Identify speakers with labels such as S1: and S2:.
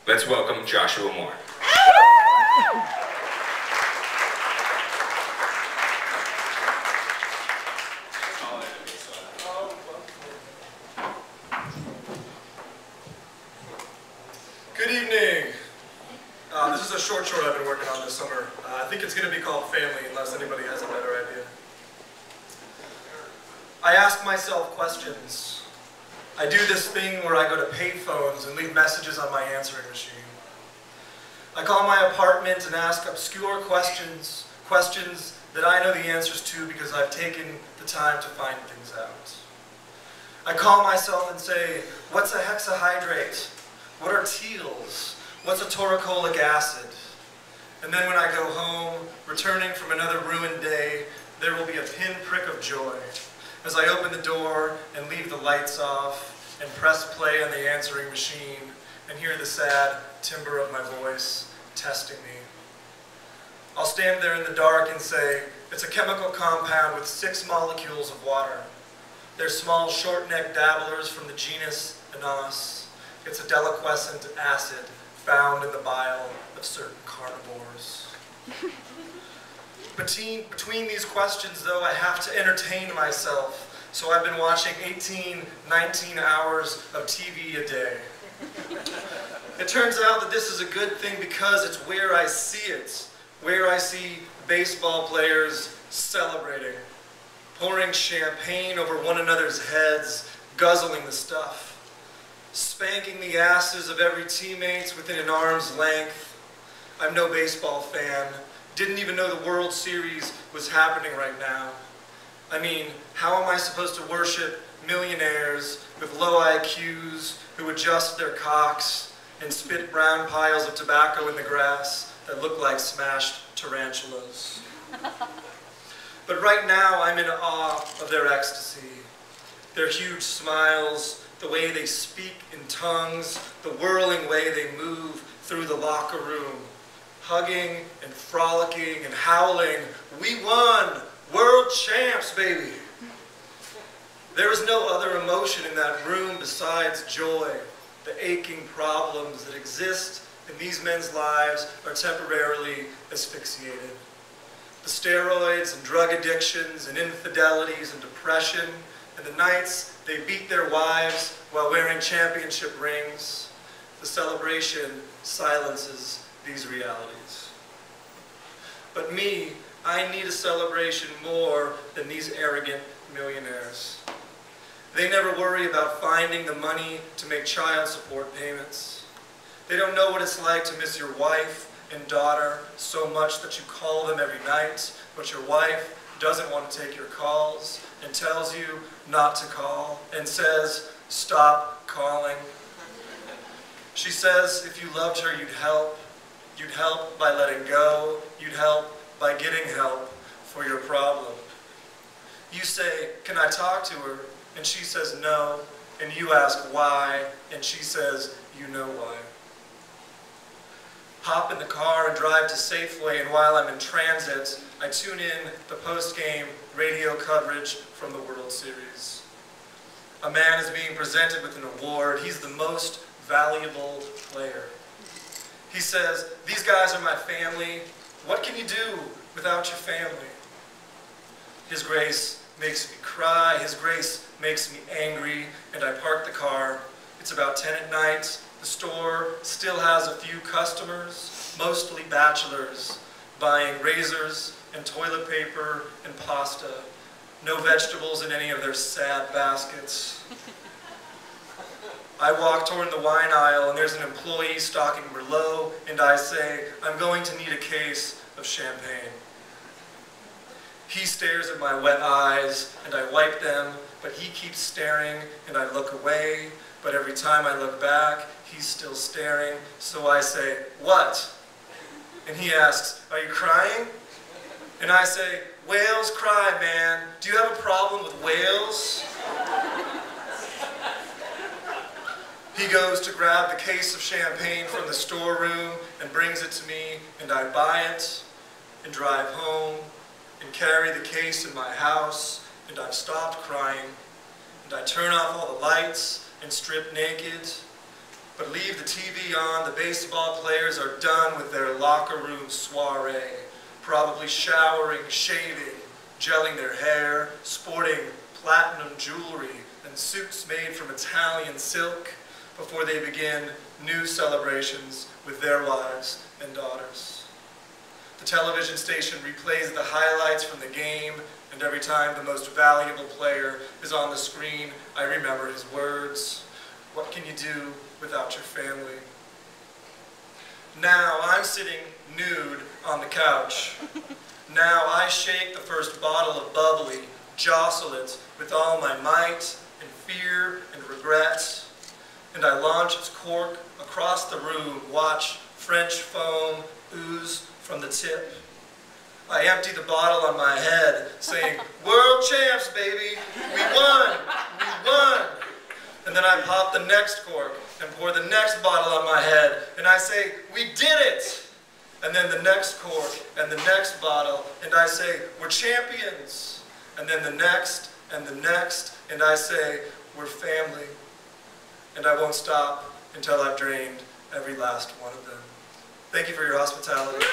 S1: Let's welcome Joshua Mohr.
S2: Good evening. This is a short I've been working on this summer. I think it's going to be called Family, unless anybody has a better idea. I ask myself questions. I do this thing where I go to payphones and leave messages on my answering machine. I call my apartment and ask obscure questions that I know the answers to because I've taken the time to find things out. I call myself and say, what's a hexahydrate? What are teals? What's a taurocolic acid? And then when I go home, returning from another ruined day, there will be a pinprick of joy as I open the door and leave the lights off and press play on the answering machine and hear the sad timbre of my voice testing me. I'll stand there in the dark and say, it's a chemical compound with 6 molecules of water. They're small short-necked dabblers from the genus Anas. It's a deliquescent acid found in the bile of certain carnivores. Between these questions, though, I have to entertain myself, so I've been watching 18, 19 hours of TV a day. It turns out that this is a good thing because it's where I see it, where I see baseball players celebrating, pouring champagne over one another's heads, guzzling the stuff, spanking the asses of every teammate within an arm's length. I'm no baseball fan. Didn't even know the World Series was happening right now. I mean, how am I supposed to worship millionaires with low IQs who adjust their cocks and spit brown piles of tobacco in the grass that look like smashed tarantulas? But right now, I'm in awe of their ecstasy, their huge smiles, the way they speak in tongues, the whirling way they move through the locker room, hugging and frolicking and howling, "We won! World champs, baby!" There was no other emotion in that room besides joy. The aching problems that exist in these men's lives are temporarily asphyxiated. The steroids and drug addictions and infidelities and depression and the nights they beat their wives while wearing championship rings. The celebration silences these realities. But me, I need a celebration more than these arrogant millionaires. They never worry about finding the money to make child support payments. They don't know what it's like to miss your wife and daughter so much that you call them every night, but your wife doesn't want to take your calls and tells you not to call and says, "Stop calling." She says if you loved her, you'd help. You'd help by letting go. You'd help by getting help for your problem. You say, "Can I talk to her?" And she says no. And you ask why, and she says, "You know why." Hop in the car and drive to Safeway, and while I'm in transit, I tune in the post-game radio coverage from the World Series. A man is being presented with an award. He's the most valuable player. He says, "These guys are my family. What can you do without your family?" His grace makes me cry. His grace makes me angry, and I park the car. It's about 10 at night. The store still has a few customers, mostly bachelors, buying razors and toilet paper and pasta. No vegetables in any of their sad baskets. I walk toward the wine aisle and there's an employee stocking Merlot, and I say, "I'm going to need a case of champagne." He stares at my wet eyes and I wipe them, but he keeps staring and I look away, but every time I look back, he's still staring, so I say, "What?" And he asks, "Are you crying?" And I say, "Whales cry, man. Do you have a problem with whales?" He goes to grab the case of champagne from the storeroom and brings it to me, and I buy it and drive home and carry the case in my house, and I've stopped crying, and I turn off all the lights and strip naked. But leave the TV on, the baseball players are done with their locker room soiree, probably showering, shaving, gelling their hair, sporting platinum jewelry and suits made from Italian silk before they begin new celebrations with their wives and daughters. The television station replays the highlights from the game, and every time the most valuable player is on the screen, I remember his words. What can you do without your family? Now I'm sitting nude on the couch. Now I shake the first bottle of bubbly, jostle it with all my might and fear and regret, and I launch its cork across the room, watch French foam ooze from the tip. I empty the bottle on my head, saying, "World champs, baby! We won! We won!" And then I pop the next cork and pour the next bottle on my head, and I say, "We did it!" And then the next cork and the next bottle, and I say, "We're champions!" And then the next, and I say, "We're family." And I won't stop until I've drained every last one of them. Thank you for your hospitality.